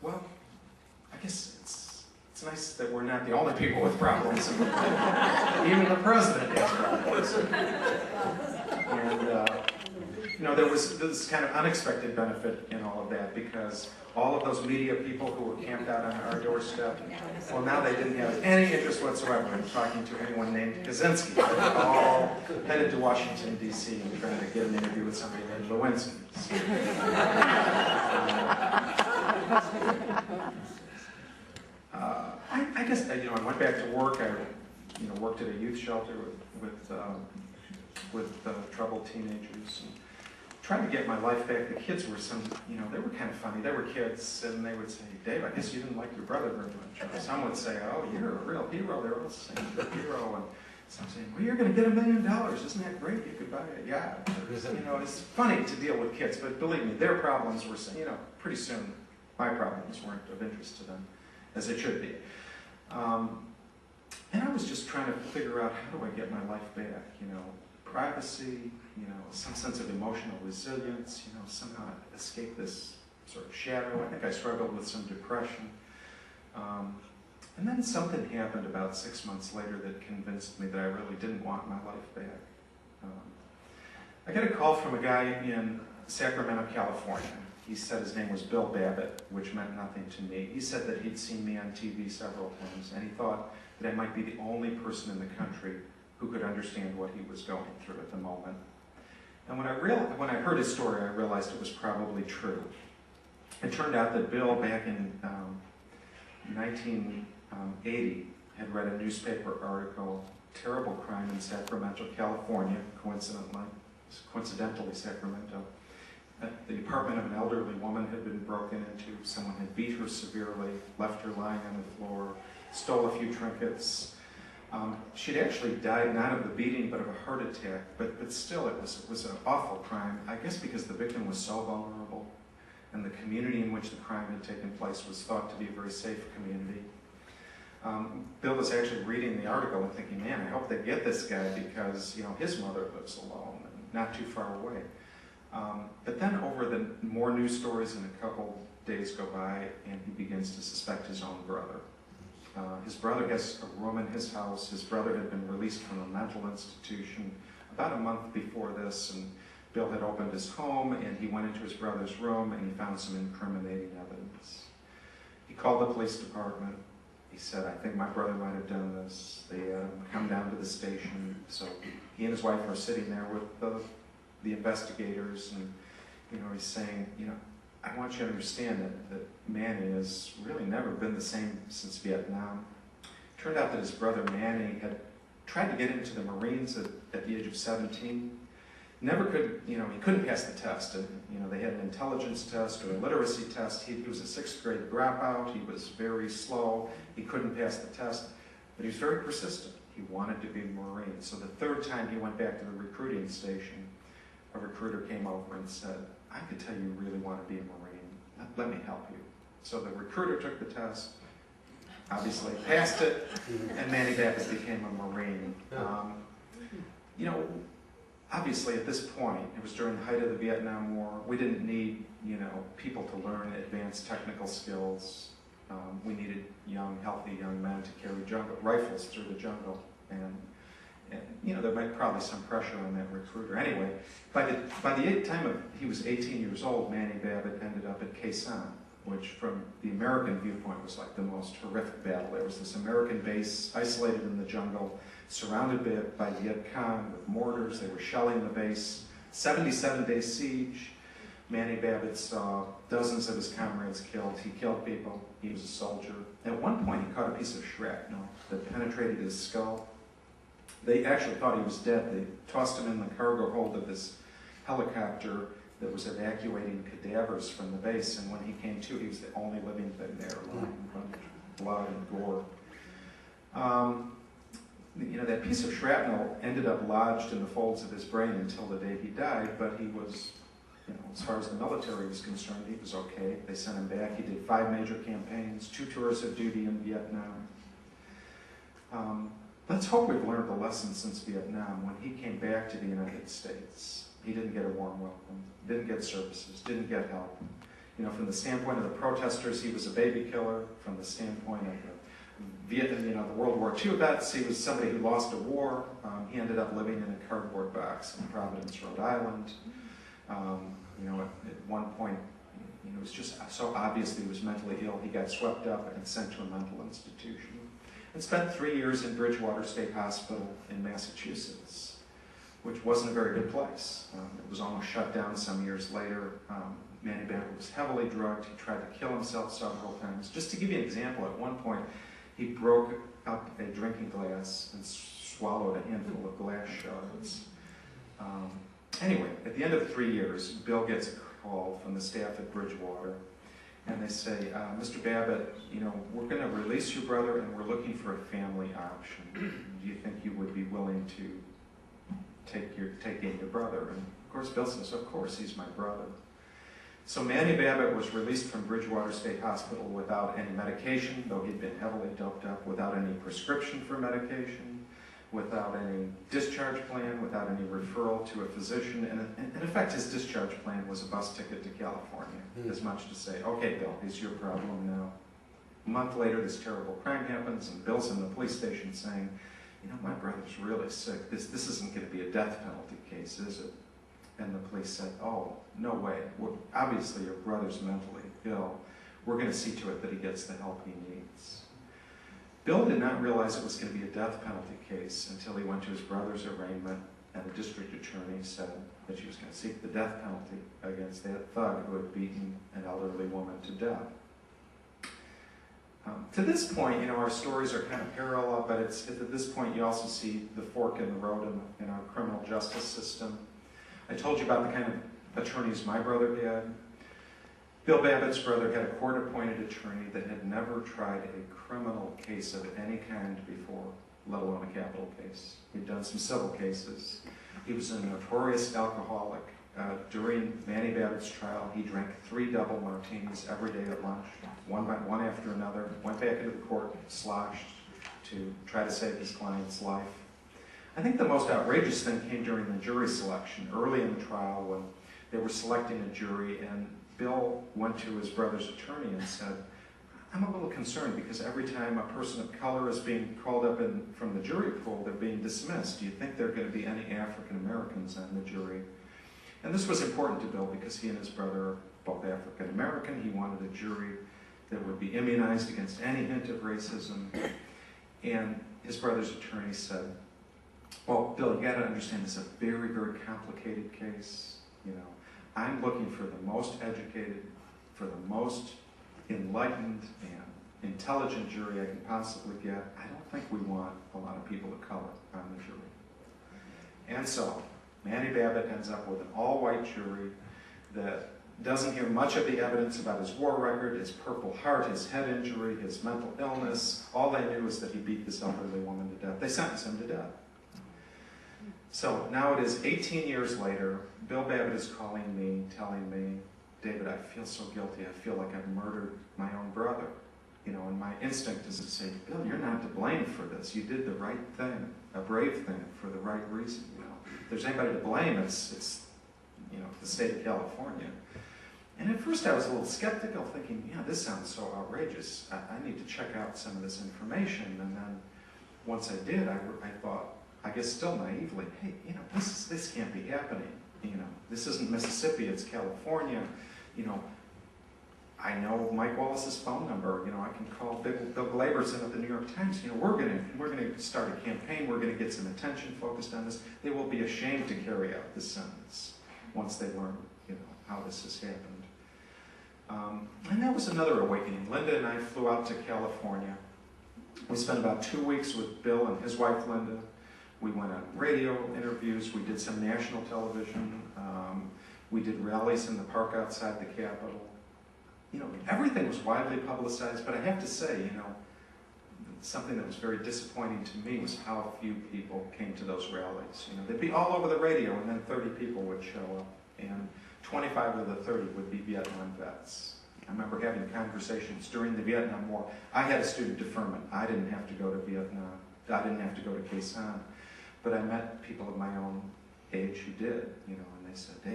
Well, I guess it's nice that we're not the only people with problems. Even the president has problems. And there was this kind of unexpected benefit in all of that, because all of those media people who were camped out on our doorstep, well, now they didn't have any interest whatsoever in talking to anyone named Kaczynski. They were all headed to Washington, D.C. and trying to get an interview with somebody named Lewinsky. I guess I went back to work. I worked at a youth shelter with troubled teenagers, and tried to get my life back. The kids were they were kind of funny. They were kids, and they would say, "Dave, I guess you didn't like your brother very much." Or some would say, "Oh, you're a real hero." They were all saying, "You're a hero." And some saying, "Well, you're going to get $1 million. Isn't that great? You could buy a yacht." It's funny to deal with kids, but believe me, their problems were, pretty soon my problems weren't of interest to them, as it should be. And I was just trying to figure out, how do I get my life back? Privacy, some sense of emotional resilience, somehow escape this sort of shadow. I think I struggled with some depression. And then something happened about 6 months later that convinced me that I really didn't want my life back. I got a call from a guy in Sacramento, California. He said his name was Bill Babbitt, which meant nothing to me. He said that he'd seen me on TV several times, and he thought that I might be the only person in the country who could understand what he was going through at the moment. And when I heard his story, I realized it was probably true. It turned out that Bill, back in 1980, had read a newspaper article, "Terrible Crime in Sacramento, California," coincidentally Sacramento. The apartment of an elderly woman had been broken into. Someone had beat her severely, left her lying on the floor, stole a few trinkets. She'd actually died not of the beating, but of a heart attack. But still, it was an awful crime. I guess because the victim was so vulnerable, and the community in which the crime had taken place was thought to be a very safe community. Bill was actually reading the article and thinking, man, I hope they get this guy, because his mother lives alone and not too far away. But then more news stories and a couple days go by, and he begins to suspect his own brother. His brother has a room in his house. His brother had been released from a mental institution about a month before this, and Bill had opened his home, and he went into his brother's room, and he found some incriminating evidence. He called the police department. He said, "I think my brother might have done this." They come down to the station. So he and his wife are sitting there with the investigators, and he's saying, "I want you to understand that Manny has really never been the same since Vietnam." Turned out that his brother Manny had tried to get into the Marines at the age of 17. Never could, he couldn't pass the test. And they had an intelligence test or a literacy test. He was a 6th grade dropout. He was very slow. He couldn't pass the test, but he was very persistent. He wanted to be a Marine. So the 3rd time he went back to the recruiting station, a recruiter came over and said, "I could tell you really want to be a Marine. Let me help you." So the recruiter took the test, obviously passed it, and Manny Babbitt became a Marine. Obviously at this point, it was during the height of the Vietnam War. We didn't need, people to learn advanced technical skills. We needed healthy young men to carry rifles through the jungle. And there might probably some pressure on that recruiter. Anyway, by the time he was 18 years old, Manny Babbitt ended up at Khe Sanh, which from the American viewpoint was like the most horrific battle. There was this American base isolated in the jungle, surrounded by Viet Cong with mortars. They were shelling the base. 77-day siege. Manny Babbitt saw dozens of his comrades killed. He killed people. He was a soldier. At one point, he caught a piece of shrapnel that penetrated his skull. They actually thought he was dead. They tossed him in the cargo hold of this helicopter that was evacuating cadavers from the base, and when he came to, he was the only living thing there, lying in front of blood and gore. That piece of shrapnel ended up lodged in the folds of his brain until the day he died, but he was, as far as the military was concerned, he was okay. They sent him back. He did 5 major campaigns, 2 tours of duty in Vietnam. Let's hope we've learned the lesson since Vietnam. When he came back to the United States, he didn't get a warm welcome, didn't get services, didn't get help. From the standpoint of the protesters, he was a baby killer. From the standpoint of the World War II vets, he was somebody who lost a war. He ended up living in a cardboard box in Providence, Rhode Island. At one point, it was just so obvious that he was mentally ill, he got swept up and sent to a mental institution. And spent 3 years in Bridgewater State Hospital in Massachusetts, which wasn't a very good place. It was almost shut down some years later. Manny Babbitt was heavily drugged. He tried to kill himself several times. Just to give you an example, at one point, he broke up a drinking glass and swallowed a handful of glass shards. Anyway, at the end of 3 years, Bill gets a call from the staff at Bridgewater, and they say, Mr. Babbitt, we're going to release your brother, and we're looking for a family option. Do you think you would be willing to take in your brother? And of course, Bill says, of course, he's my brother. So Manny Babbitt was released from Bridgewater State Hospital without any medication, though he'd been heavily doped up, without any prescription for medication, without any discharge plan, without any referral to a physician. And in effect, his discharge plan was a bus ticket to California, as much to say, okay, Bill, it's your problem now. A month later, this terrible crime happens, and Bill's in the police station saying, my brother's really sick. This isn't going to be a death penalty case, is it? And the police said, oh, no way. Obviously, your brother's mentally ill. We're going to see to it that he gets the help he needs. Bill did not realize it was going to be a death penalty case until he went to his brother's arraignment, and the district attorney said that she was going to seek the death penalty against that thug who had beaten an elderly woman to death. To this point, our stories are kind of parallel, but at this point you also see the fork in the road in our criminal justice system. I told you about the kind of attorneys my brother had. Bill Babbitt's brother had a court-appointed attorney that had never tried a criminal case of any kind before, let alone a capital case. He'd done some civil cases. He was a notorious alcoholic. During Manny Babbitt's trial, he drank 3 double martinis every day at lunch, one after another, went back into the court, sloshed to try to save his client's life. I think the most outrageous thing came during the jury selection, early in the trial when they were selecting a jury, and Bill went to his brother's attorney and said, I'm a little concerned because every time a person of color is being called up from the jury pool, they're being dismissed. Do you think there are going to be any African Americans on the jury? And this was important to Bill because he and his brother are both African American. He wanted a jury that would be immunized against any hint of racism. And his brother's attorney said, well, Bill, you got to understand this is a very, very complicated case. I'm looking for the most educated, for the most enlightened and intelligent jury I can possibly get. I don't think we want a lot of people of color on the jury. And so, Manny Babbitt ends up with an all-white jury that doesn't hear much of the evidence about his war record, his Purple Heart, his head injury, his mental illness. All they knew was that he beat this elderly woman to death. They sentenced him to death. So now it is 18 years later. Bill Babbitt is calling me, telling me, David, I feel so guilty. I feel like I've murdered my own brother. And my instinct is to say, Bill, you're not to blame for this. You did the right thing, a brave thing for the right reason. If there's anybody to blame, it's the state of California. And at first I was a little skeptical, thinking, this sounds so outrageous. I need to check out some of this information. And then once I did, I thought, I guess still naively, hey, this can't be happening. This isn't Mississippi, it's California. I know Mike Wallace's phone number. I can call Bill Glaberson at the New York Times. We're going to start a campaign. We're going to get some attention focused on this. They will be ashamed to carry out this sentence once they learn, how this has happened. And that was another awakening. Linda and I flew out to California. We spent about 2 weeks with Bill and his wife, Linda. We went on radio interviews. We did some national television. We did rallies in the park outside the Capitol. Everything was widely publicized, but I have to say, something that was very disappointing to me was how few people came to those rallies. They'd be all over the radio, and then 30 people would show up, and 25 of the 30 would be Vietnam vets. I remember having conversations during the Vietnam War. I had a student deferment. I didn't have to go to Vietnam. I didn't have to go to Quezon, but I met people of my own age who did, and they said, David,